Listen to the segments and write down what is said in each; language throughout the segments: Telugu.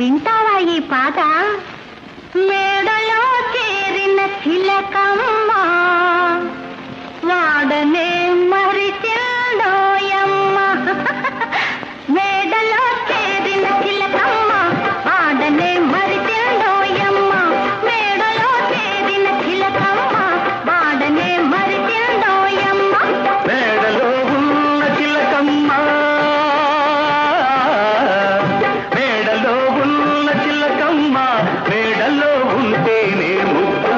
వింటావా ఈ పాట? మేడలో చేరిన చిలకమ్మ వాడనే మరిచెందోయమ్మ. మేడలో చేరిన చిలకమ్మ వాడనే మరిచెందోయమ్మ. మేడలో చేరిన చిలకమ్మ వాడనే మరిచెందోయమ్మ. మేడలో ఉన్న చిలకమ్మ, మేడలో ఉన్న చిలకమ్మ, మేడలో ఉంటేనే ముద్దు,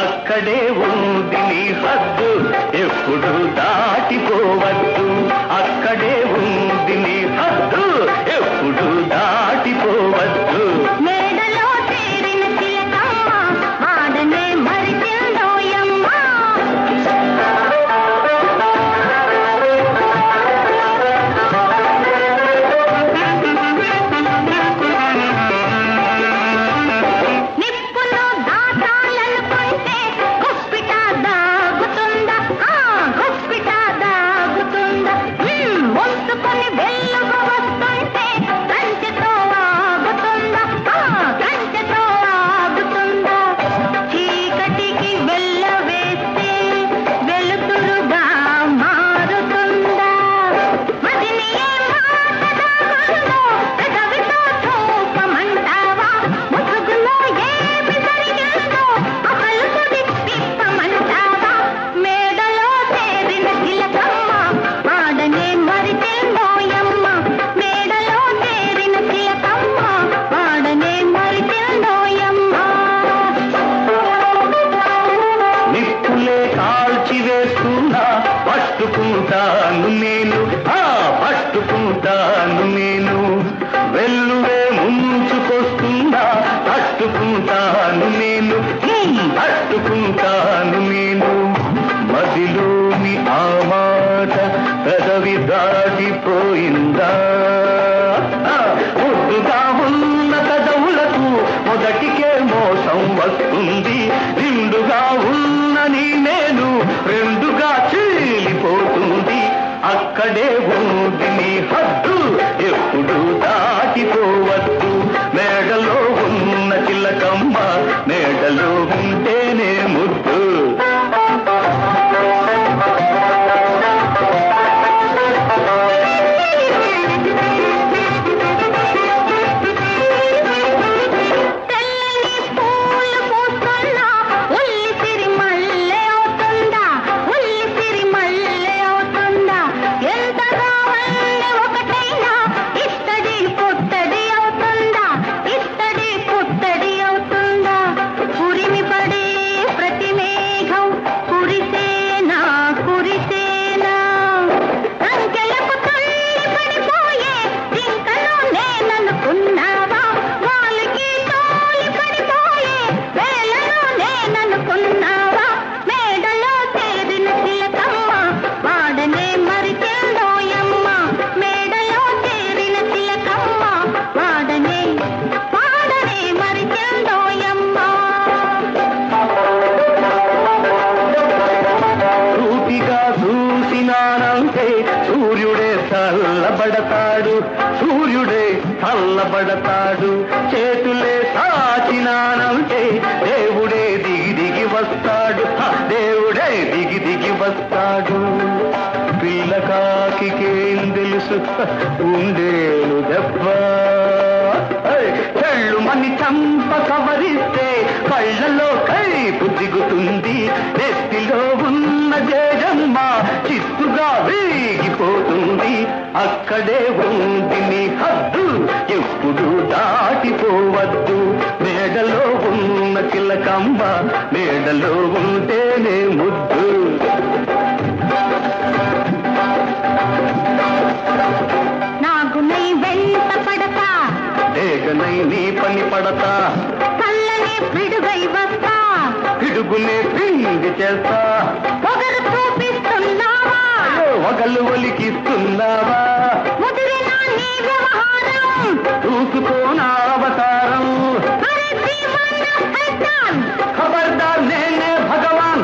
అక్కడే ఉంది నీ హద్దు, ఎప్పుడు దాటిపోవద్దు. అక్కడే ఉంది నీ హద్దు, ఎప్పుడు దాటిపోవద్దు. మేడలో చేరిన చిలకమ్మ వాడనే మరిచెందోయమ్మ. నిప్పును దాటాలనుకుంటే గుప్పిట దాగుతుందా? గుప్పిట దాగుతుందా? మొంతుకొని వెల్లువ వస్తుంటే కంచెతో ఆగుతుందా? కంచెతో ఆగుతుందా? చీకటికి వెళ్ళవేస్తే వెలుతురుగా మారుతుందా? మదిని ఏ మాట దాగుందో పెదవితో చూపమంటావా? ముసుగులో ఏమి జరిగిందో అసలు విప్పమంటావా? మేడలో చేరిన చిలకమ్మ వాడనే మరిచెందోయమ్మ. మేడలో చేరిన చిలకమ్మ వాడనే మరిచెందోయమ్మ. నిప్పులే కాల్చి వేస్తున్నా పట్టుకుంటాను నేను, పట్టుకుంటాను నేను. వెల్లువే ముంచుకొస్తున్నా తట్టుకుంటాను నేను, తట్టుకుంటాను నేను. మదిలోని ఆ మాట పెదవి దాటిపోయిందా? ముద్దుగా ఉన్న పెదవులకు మొదటికే మోసం వస్తుంది. నిండుగా ఉన్న నీ నేను రెండుగా చీలిపోతుంది. అక్కడే ఉంది నీ హద్దు, ఎప్పుడు దాటిపోవద్దు. మేడలో ఉన్న చిలకమ్మ, మేడలో ఉంటేనే ముద్దు. తెల్లని పూలు పూస్తున్నా ఉల్లి సిరిమల్లె అవుతుందా? ఉల్లి సిరిమల్లె అవుతుందా? ఎంతగా వల్లె ఒకటైనా ఇత్తడి పుత్తడి అవుతుందా? ఇత్తడి పుత్తడి అవుతుందా? ఉరిమి పడే ప్రతి మేఘం కురిసేనా కురిసేనా? సంఖ్యలకు తల్లి పడిపోయే జింకను నేననుకున్నావా? వాళ్ళకి తోలి పడిపోయే వేలను నేననుకున్నావా? మేడలో చేరిన చిలకమ్మ వాడనే మరిచెందోయమ్మ. మేడలో చేరిన చిలకమ్మ వాడనే మరిచెందోయమ్మ. సూటిగా చూసినానంటే సూర్యుడే చల్లబడతాడు, సూర్యుడే చల్లబడతాడు. చేతులే సాచినానంటే దేవుడే దిగి దిగి వస్తాడు, దేవుడే దిగి దిగి వస్తాడు. పిల్లకాకికేం తెలుసు ఉండేను దెబ్బ, చెళ్ళు మని చంప కవరిస్తే కళ్ళలో కైపు దిగుతుంది. నెత్తిలో ఉన్న జేజమ్మ చిత్తుగా వేగిపోతుంది. అక్కడే ఉంది నీ హద్దు, ఎప్పుడు దాటిపోవద్దు. మేడలో ఉన్న చిలకమ్మ, మేడలో ఉంటేనే ముద్దు. నాగునై వెంట పడతా, డేగనై నీ పని పడతా, కళ్ళనే పిడుగై వస్తా, పిడుగునే పిండి చేస్తా. పొగరు చూపిస్తున్నావా? వగలు ఒలికిస్తున్నావా? ముదిరిన నీ వ్యవహారం చూసుకోనా అవతారం. అరే దీవానా సైతాన్, ఖబర్దార్ నేనే భగవాన్,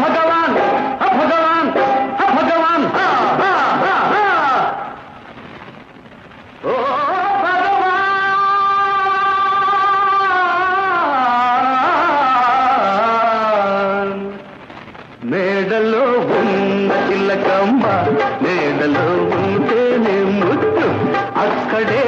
భగవాన్, భగవాన్, భగవాన్. ఓ భగవాన్. ఒక్కడే